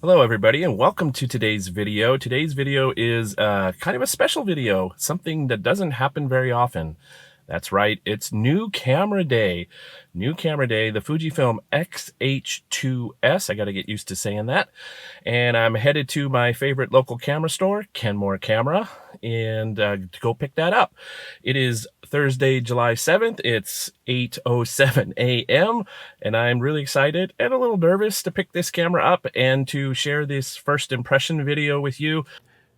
Hello everybody and welcome to today's video. Today's video is kind of a special video, something that doesn't happen very often. That's right, it's new camera day. New camera day, the Fujifilm X-H2S. I gotta get used to saying that. And I'm headed to my favorite local camera store, Kenmore Camera, and to go pick that up. It is Thursday, July 7th. It's 8:07 a.m. and I'm really excited and a little nervous to pick this camera up and to share this first impression video with you.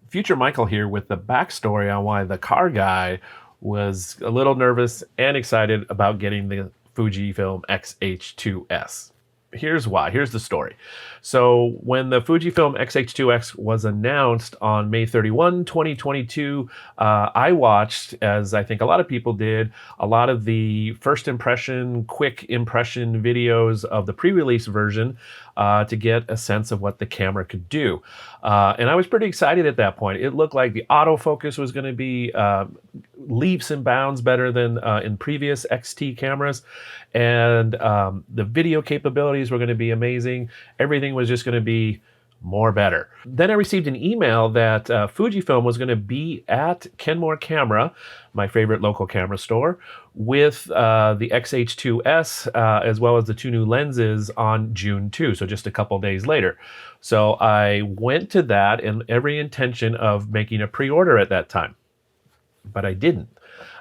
Future Michael here with the backstory on why the car guy was a little nervous and excited about getting the Fujifilm X-H2S. Here's why. Here's the story. So when the Fujifilm X-H2S was announced on May 31, 2022, I watched, as I think a lot of people did, a lot of the first impression, quick impression videos of the pre-release version to get a sense of what the camera could do. And I was pretty excited at that point. It looked like the autofocus was going to be leaps and bounds better than in previous XT cameras. And the video capabilities were going to be amazing. Everything was just going to be more better. Then I received an email that Fujifilm was going to be at Kenmore Camera, my favorite local camera store, with the X-H2S as well as the two new lenses on June 2, so just a couple days later. So I went to that in every intention of making a pre-order at that time, but I didn't.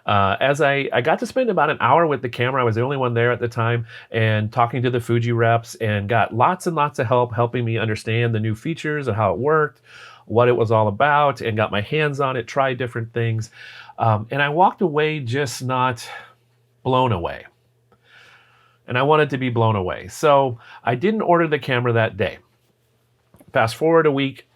As I got to spend about an hour with the camera, I was the only one there at the time, and talking to the Fuji reps, and got lots and lots of help helping me understand the new features and how it worked, what it was all about, and got my hands on it, tried different things. And I walked away just not blown away. And I wanted to be blown away. So I didn't order the camera that day. Fast forward a week,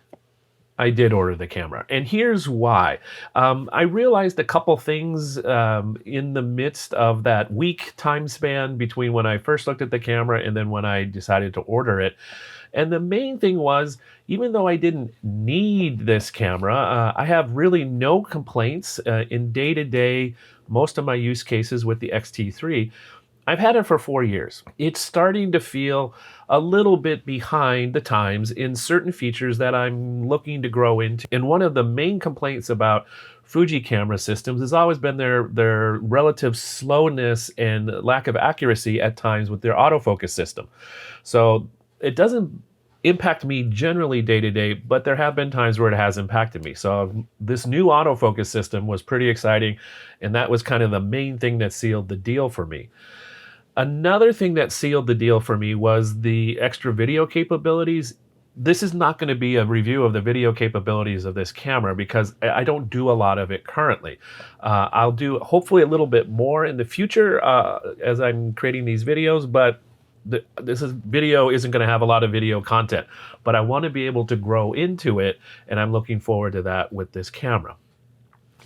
I did order the camera, and here's why. I realized a couple things in the midst of that week time span between when I first looked at the camera and then when I decided to order it. And the main thing was, even though I didn't need this camera, I have really no complaints in day-to-day, most of my use cases with the X-T3. I've had it for 4 years. It's starting to feel a little bit behind the times in certain features that I'm looking to grow into. And one of the main complaints about Fuji camera systems has always been their relative slowness and lack of accuracy at times with their autofocus system. So it doesn't impact me generally day to day, but there have been times where it has impacted me. So this new autofocus system was pretty exciting, and that was kind of the main thing that sealed the deal for me. Another thing that sealed the deal for me was the extra video capabilities. This is not going to be a review of the video capabilities of this camera because I don't do a lot of it currently. I'll do hopefully a little bit more in the future as I'm creating these videos, but video isn't going to have a lot of video content. But I want to be able to grow into it, and I'm looking forward to that with this camera.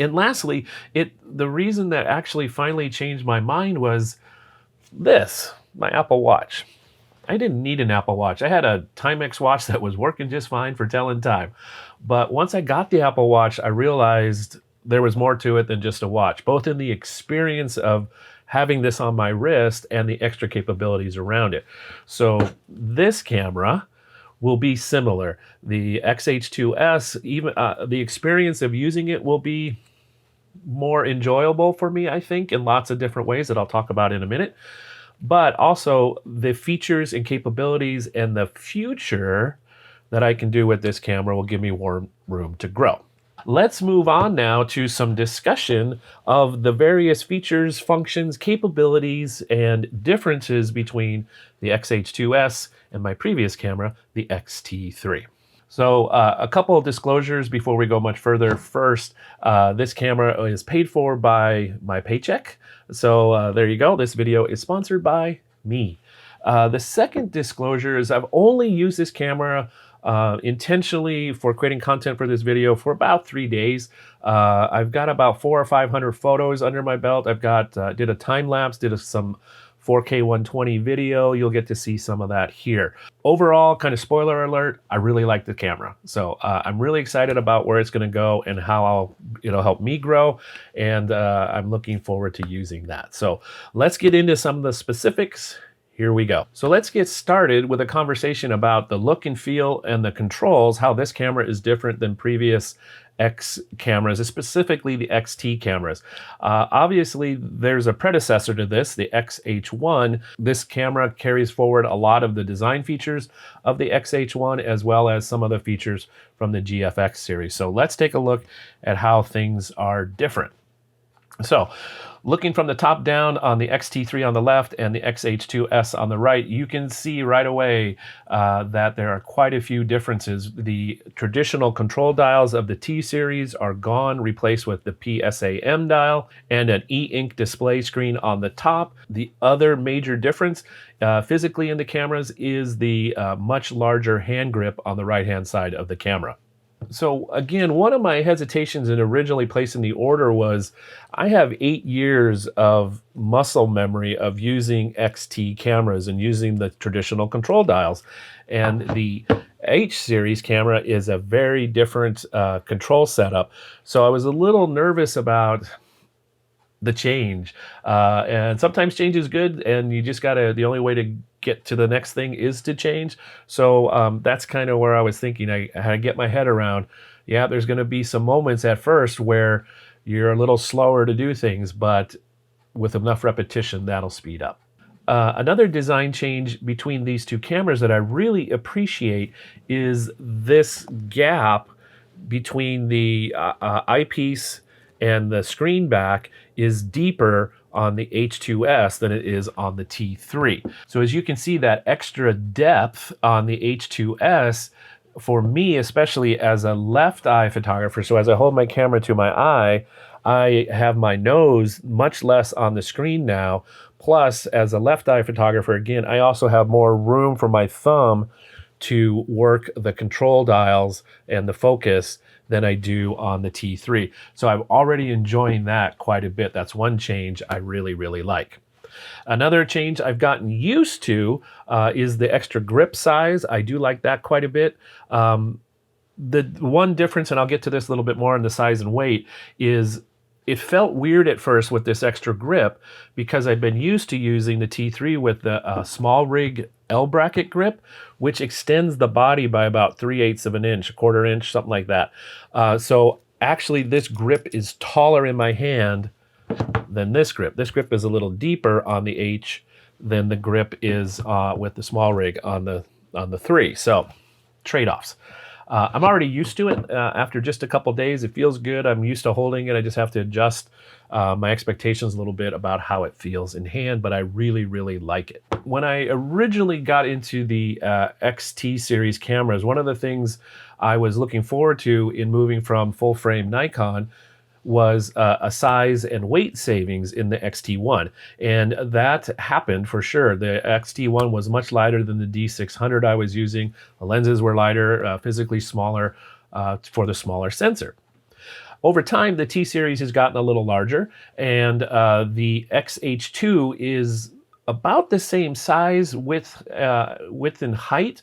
And lastly, the reason that actually finally changed my mind was this, my Apple Watch. I didn't need an Apple Watch. I had a Timex watch that was working just fine for telling time. But once I got the Apple Watch, I realized there was more to it than just a watch, both in the experience of having this on my wrist and the extra capabilities around it. So this camera will be similar. The X-H2S, even the experience of using it will be more enjoyable for me, I think, in lots of different ways that I'll talk about in a minute. But also the features and capabilities and the future that I can do with this camera will give me more room to grow. Let's move on now to some discussion of the various features, functions, capabilities, and differences between the X-H2S and my previous camera, the X-T3. So a couple of disclosures before we go much further. First, this camera is paid for by my paycheck. So there you go. This video is sponsored by me. The second disclosure is I've only used this camera intentionally for creating content for this video for about 3 days. I've got about 400 or 500 photos under my belt. I've got did a time lapse, did some 4K 120 video. You'll get to see some of that here. Overall, kind of spoiler alert, I really like the camera. So I'm really excited about where it's going to go and how it'll help me grow. And I'm looking forward to using that. So let's get into some of the specifics. Here we go. So let's get started with a conversation about the look and feel and the controls, how this camera is different than previous X cameras, specifically the XT cameras. Obviously, there's a predecessor to this, the X-H1. This camera carries forward a lot of the design features of the X-H1 as well as some of the features from the GFX series. So let's take a look at how things are different. So looking from the top down on the X-T3 on the left and the X-H2S on the right, you can see right away that there are quite a few differences. The traditional control dials of the T series are gone, replaced with the PSAM dial and an e-ink display screen on the top. The other major difference physically in the cameras is the much larger hand grip on the right-hand side of the camera. So again, one of my hesitations in originally placing the order was I have 8 years of muscle memory of using XT cameras and using the traditional control dials. And the H series camera is a very different control setup. So I was a little nervous about the change. And sometimes change is good, and you just gotta, the only way to get to the next thing is to change. So that's kind of where I was thinking. I had to get my head around, yeah, there's gonna be some moments at first where you're a little slower to do things, but with enough repetition, that'll speed up. Another design change between these two cameras that I really appreciate is this gap between the eyepiece and the screen back is deeper on the H2S than it is on the T3. So as you can see, that extra depth on the H2S, for me, especially as a left eye photographer, so as I hold my camera to my eye, I have my nose much less on the screen now. Plus, as a left eye photographer, again, I also have more room for my thumb to work the control dials and the focus than I do on the T3. So I'm already enjoying that quite a bit. That's one change I really, really like. Another change I've gotten used to is the extra grip size. I do like that quite a bit. The one difference, and I'll get to this a little bit more in the size and weight, is it felt weird at first with this extra grip because I've been used to using the T3 with the small rig L bracket grip, which extends the body by about 3/8 of an inch, 1/4 inch, something like that. So actually this grip is taller in my hand than this grip. This grip is a little deeper on the H than the grip is with the small rig on the 3. So trade-offs. I'm already used to it. After just a couple days, it feels good. I'm used to holding it. I just have to adjust my expectations a little bit about how it feels in hand, but I really, really like it. When I originally got into the XT series cameras, one of the things I was looking forward to in moving from full frame Nikon was a size and weight savings in the XT1. And that happened for sure. The XT1 was much lighter than the D600 I was using. The lenses were lighter, physically smaller for the smaller sensor. Over time, the T series has gotten a little larger, and the X-H2 is about the same size width and height.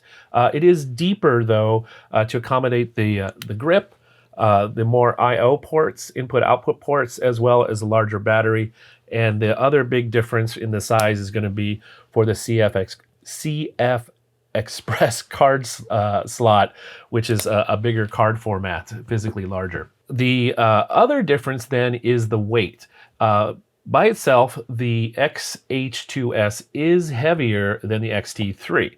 It is deeper though to accommodate the grip, the more I/O ports, input-output ports, as well as a larger battery. And the other big difference in the size is going to be for the CF Express card slot, which is a bigger card format, physically larger. The other difference then is the weight. By itself, the X-H2S is heavier than the X-T3.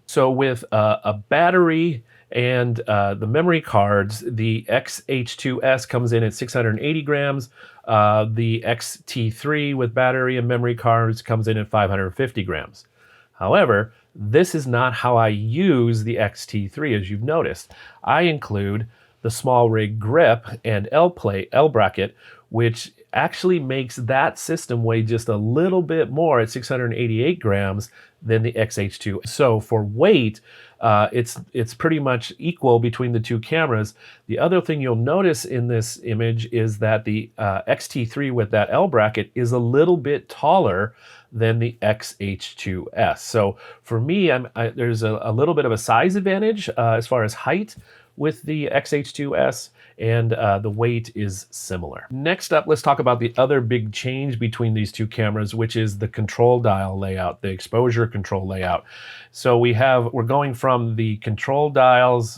So with a battery and the memory cards, the X-H2S comes in at 680 grams. The X-T3 with battery and memory cards comes in at 550 grams. However, this is not how I use the X-T3, as you've noticed. I include the small rig grip and L bracket, which actually makes that system weigh just a little bit more at 688 grams than the X-H2. So for weight, it's pretty much equal between the two cameras. The other thing you'll notice in this image is that the X-T3 with that L bracket is a little bit taller than the X-H2S. So for me, there's a little bit of a size advantage as far as height with the X-H2S, and the weight is similar. Next up, let's talk about the other big change between these two cameras, which is the control dial layout, the exposure control layout. So we're going from the control dials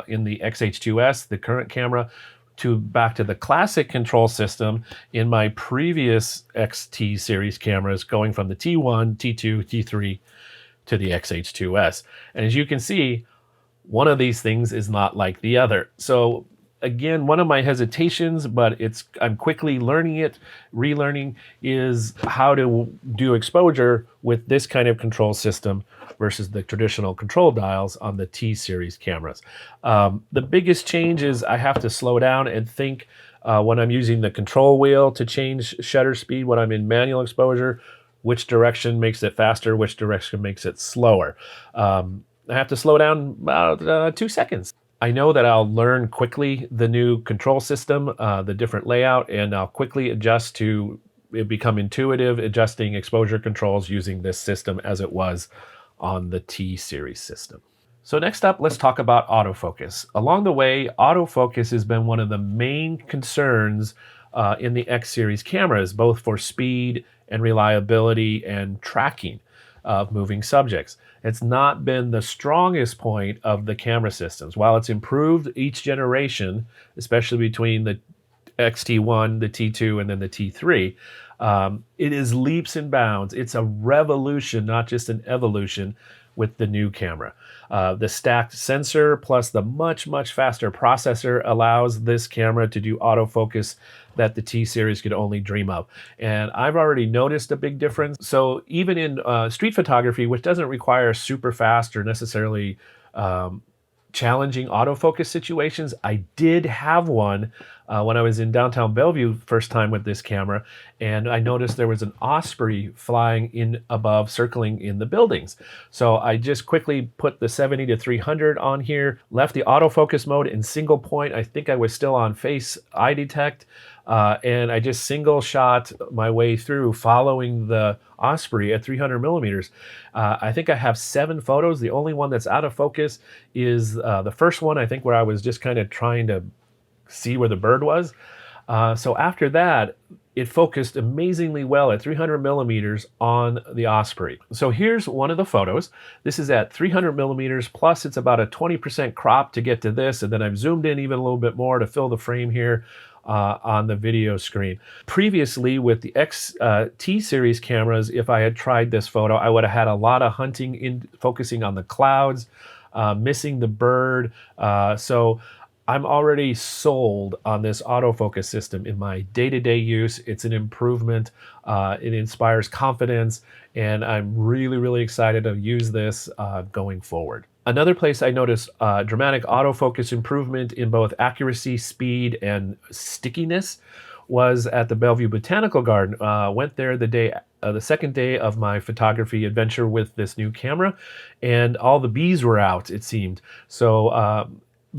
in the X-H2S, the current camera, back to the classic control system in my previous XT series cameras, going from the T1, T2, T3 to the X-H2S. And as you can see, one of these things is not like the other. So again, one of my hesitations, but I'm quickly relearning, is how to do exposure with this kind of control system versus the traditional control dials on the T series cameras. The biggest change is I have to slow down and think when I'm using the control wheel to change shutter speed, when I'm in manual exposure, which direction makes it faster, which direction makes it slower. I have to slow down about 2 seconds. I know that I'll learn quickly the new control system, the different layout, and I'll quickly adjust to it become intuitive, adjusting exposure controls using this system as it was on the T series system. So next up, let's talk about autofocus. Along the way, autofocus has been one of the main concerns in the X series cameras, both for speed and reliability and tracking of moving subjects. It's not been the strongest point of the camera systems. While it's improved each generation, especially between the XT1, the T2, and then the T3, it is leaps and bounds. It's a revolution, not just an evolution, with the new camera. The stacked sensor plus the much, much faster processor allows this camera to do autofocus that the T series could only dream of. And I've already noticed a big difference. So even in street photography, which doesn't require super fast or necessarily challenging autofocus situations, I did have one when I was in downtown Bellevue first time with this camera, and I noticed there was an osprey flying in above, circling in the buildings. So I just quickly put the 70 to 300 on here, left the autofocus mode in single point. I think I was still on face eye detect, and I just single shot my way through following the osprey at 300 millimeters. I think I have 7 photos. The only one that's out of focus is the first one, I think, where I was just kind of trying to see where the bird was. So after that, it focused amazingly well at 300 millimeters on the osprey. So here's one of the photos. This is at 300 millimeters, plus it's about a 20% crop to get to this, and then I've zoomed in even a little bit more to fill the frame here on the video screen. Previously, with the T series cameras, if I had tried this photo, I would have had a lot of hunting focusing on the clouds, missing the bird. So I'm already sold on this autofocus system in my day-to-day use. It's an improvement. It inspires confidence, and I'm really, really excited to use this going forward. Another place I noticed dramatic autofocus improvement in both accuracy, speed, and stickiness was at the Bellevue Botanical Garden. Went there the second day of my photography adventure with this new camera, and all the bees were out, it seemed. So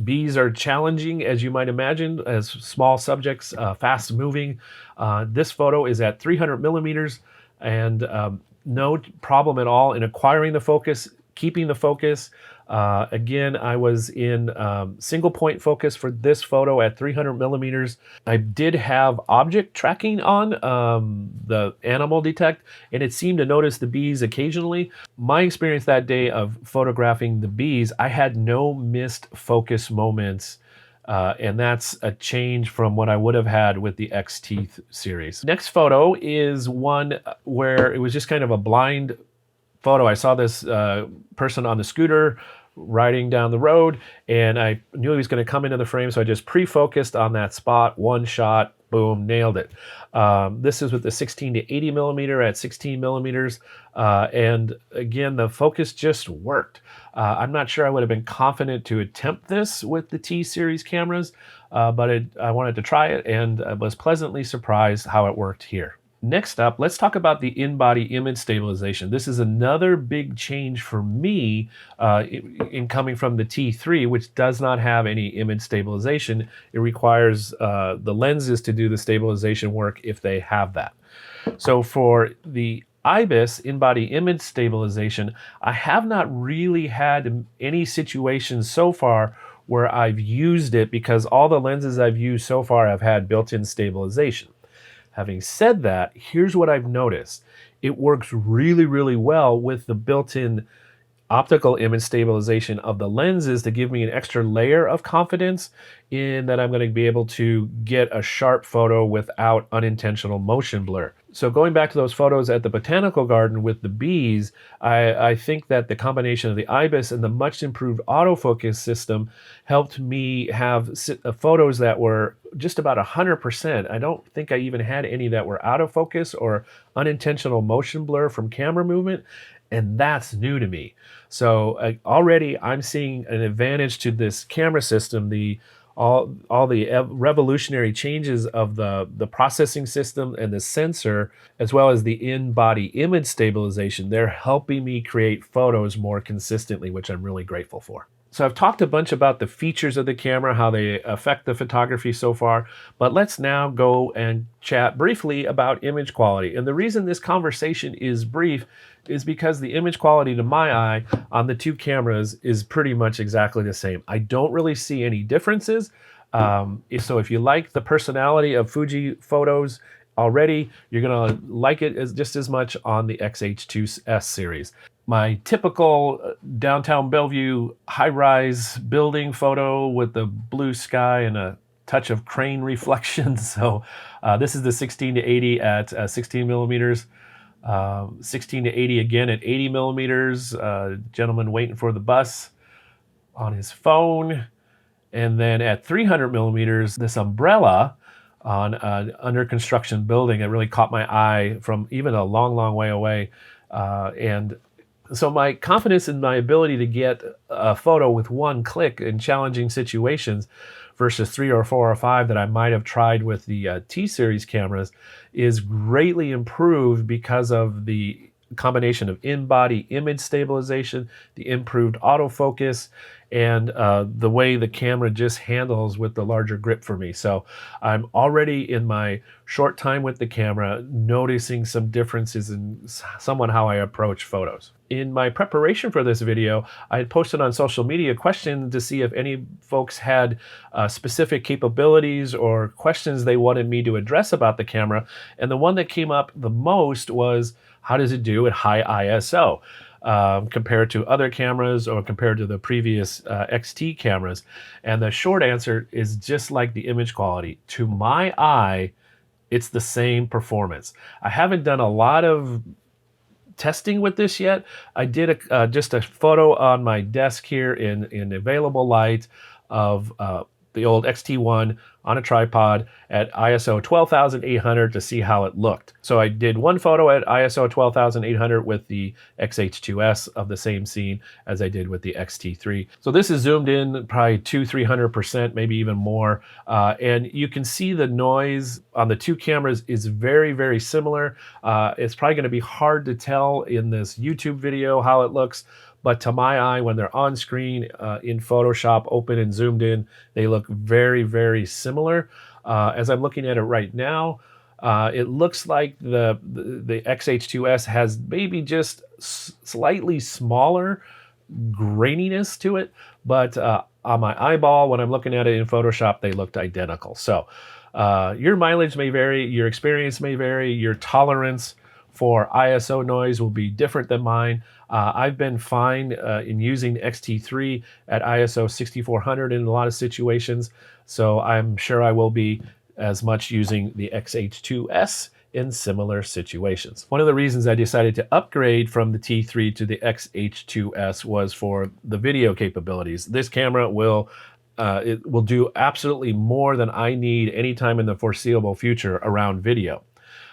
bees are challenging, as you might imagine, as small subjects, fast moving. This photo is at 300 millimeters, and no problem at all in acquiring the focus, keeping the focus. Again, I was in single point focus for this photo at 300 millimeters. I did have object tracking on the animal detect, and it seemed to notice the bees occasionally. My experience that day of photographing the bees, I had no missed focus moments, and that's a change from what I would have had with the XT series. Next photo is one where it was just kind of a blind photo. I saw this person on the scooter riding down the road, and I knew he was going to come into the frame, so I just pre-focused on that spot, one shot, boom, nailed it. This is with the 16 to 80 millimeter at 16 millimeters, and again, the focus just worked. I'm not sure I would have been confident to attempt this with the T series cameras, but I wanted to try it, and I was pleasantly surprised how it worked here. Next up, let's talk about the in-body image stabilization. This is another big change for me in coming from the T3, which does not have any image stabilization. It requires the lenses to do the stabilization work if they have that. So for the IBIS, in-body image stabilization, I have not really had any situations so far where I've used it because all the lenses I've used so far have had built-in stabilization. Having said that, here's what I've noticed. It works really, really well with the built-in optical image stabilization of the lenses to give me an extra layer of confidence in that I'm going to be able to get a sharp photo without unintentional motion blur. So going back to those photos at the botanical garden with the bees, I think that the combination of the IBIS and the much improved autofocus system helped me have photos that were just about 100%. I don't think I even had any that were out of focus or unintentional motion blur from camera movement. And that's new to me. So already I'm seeing an advantage to this camera system. All the revolutionary changes of the processing system and the sensor, as well as the in-body image stabilization, they're helping me create photos more consistently, which I'm really grateful for. So I've talked a bunch about the features of the camera, how they affect the photography so far, but let's now go and chat briefly about image quality. And the reason this conversation is brief is because the image quality to my eye on the two cameras is pretty much exactly the same. I don't really see any differences. So if you like the personality of Fuji photos already, you're gonna like it just as much on the X-H2S series. My typical downtown Bellevue high-rise building photo with the blue sky and a touch of crane reflection. So this is the 16 to 80 at 16 millimeters. 16 to 80 again at 80 millimeters. Gentleman waiting for the bus on his phone. And then at 300 millimeters, this umbrella on an under construction building that really caught my eye from even a long, long way away. And so my confidence in my ability to get a photo with one click in challenging situations versus 3 or 4 or 5 that I might have tried with the T-series cameras is greatly improved because of the combination of in-body image stabilization, the improved autofocus, and the way the camera just handles with the larger grip for me. So I'm already in my short time with the camera noticing some differences in somewhat how I approach photos. In my preparation for this video, I had posted on social media questions to see if any folks had specific capabilities or questions they wanted me to address about the camera. And the one that came up the most was, how does it do at high ISO? Compared to other cameras or compared to the previous XT cameras? And the short answer is just like the image quality. To my eye, it's the same performance. I haven't done a lot of testing with this yet. I did just a photo on my desk here in available light of the old XT1 on a tripod at ISO 12,800 to see how it looked. So I did one photo at ISO 12,800 with the X-H2S of the same scene as I did with the X-T3. So this is zoomed in probably 200-300%, maybe even more. And you can see the noise on the two cameras is very, very similar. It's probably going to be hard to tell in this YouTube video how it looks, but to my eye, when they're on screen in Photoshop, open and zoomed in, they look very, very similar. As I'm looking at it right now, it looks like the X-H2S has maybe just slightly smaller graininess to it, but on my eyeball, when I'm looking at it in Photoshop, they looked identical. So your mileage may vary, your experience may vary, your tolerance for ISO noise will be different than mine. I've been fine in using XT3 at ISO 6400 in a lot of situations, so I'm sure I will be as much using the X-H2S in similar situations. One of the reasons I decided to upgrade from the T3 to the X-H2S was for the video capabilities. This camera it will do absolutely more than I need anytime in the foreseeable future around video.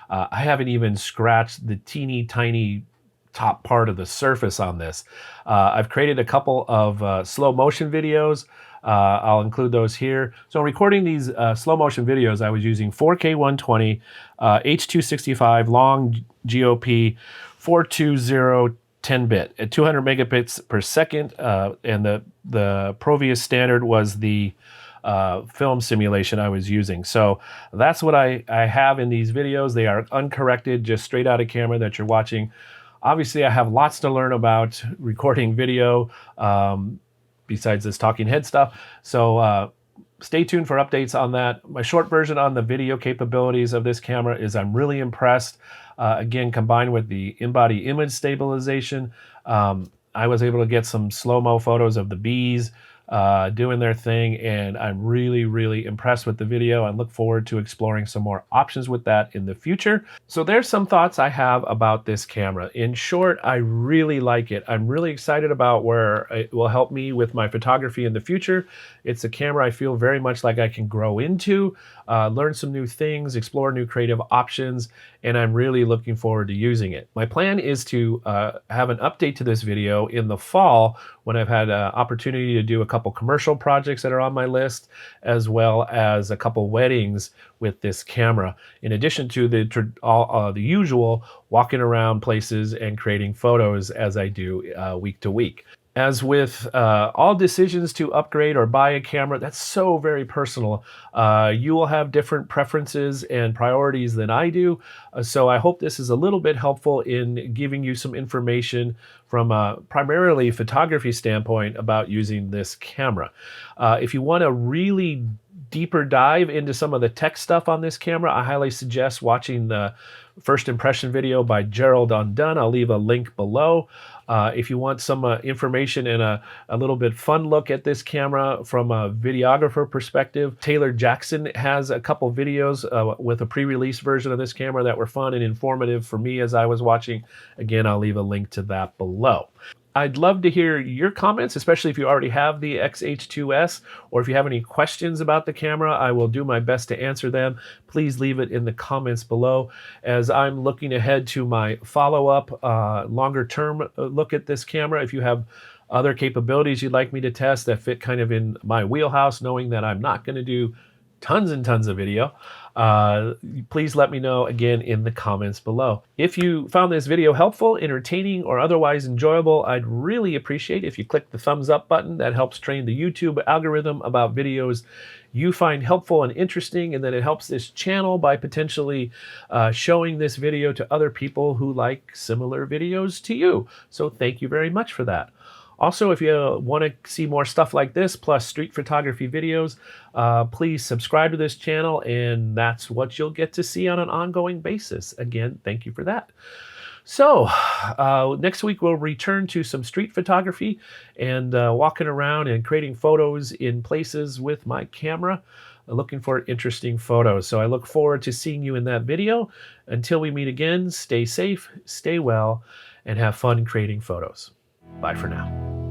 I haven't even scratched the teeny tiny top part of the surface on this. I've created a couple of slow motion videos I'll include those here. So recording these slow motion videos, I was using 4K 120, H.265 long GOP 420 10-bit at 200 megabits per second, and the Provius standard was the film simulation I was using. So that's what I have in these videos. They are uncorrected, just straight out of camera that you're watching. Obviously, I have lots to learn about recording video besides this talking head stuff. So stay tuned for updates on that. My short version on the video capabilities of this camera is I'm really impressed. Again, combined with the in-body image stabilization, I was able to get some slow-mo photos of the bees doing their thing, and I'm really impressed with the video and look forward to exploring some more options with that in the future. So there's some thoughts I have about this camera. In short, I really like it. I'm really excited about where it will help me with my photography in the future. It's a camera I feel very much like I can grow into, learn some new things, explore new creative options, and I'm really looking forward to using it. My plan is to have an update to this video in the fall when I've had an opportunity to do a couple commercial projects that are on my list, as well as a couple weddings with this camera, in addition to the usual walking around places and creating photos as I do week to week. As with all decisions to upgrade or buy a camera, that's so very personal. You will have different preferences and priorities than I do. So I hope this is a little bit helpful in giving you some information from a primarily photography standpoint about using this camera. If you want to really deeper dive into some of the tech stuff on this camera, I highly suggest watching the first impression video by Gerald Undone. I'll leave a link below. If you want some information and a little bit fun look at this camera from a videographer perspective, Taylor Jackson has a couple videos with a pre-release version of this camera that were fun and informative for me as I was watching. Again, I'll leave a link to that below. I'd love to hear your comments, especially if you already have the X-H2S, or if you have any questions about the camera. I will do my best to answer them. Please leave it in the comments below. As I'm looking ahead to my follow-up, longer-term look at this camera, if you have other capabilities you'd like me to test that fit kind of in my wheelhouse, knowing that I'm not going to do tons and tons of video, please let me know again in the comments below. If you found this video helpful, entertaining, or otherwise enjoyable, I'd really appreciate if you click the thumbs up button. That helps train the YouTube algorithm about videos you find helpful and interesting, and then it helps this channel by potentially showing this video to other people who like similar videos to you. So thank you very much for that. Also, if you want to see more stuff like this, plus street photography videos, please subscribe to this channel, and that's what you'll get to see on an ongoing basis. Again, thank you for that. So, next week we'll return to some street photography and walking around and creating photos in places with my camera, looking for interesting photos. So I look forward to seeing you in that video. Until we meet again, stay safe, stay well, and have fun creating photos. Bye for now.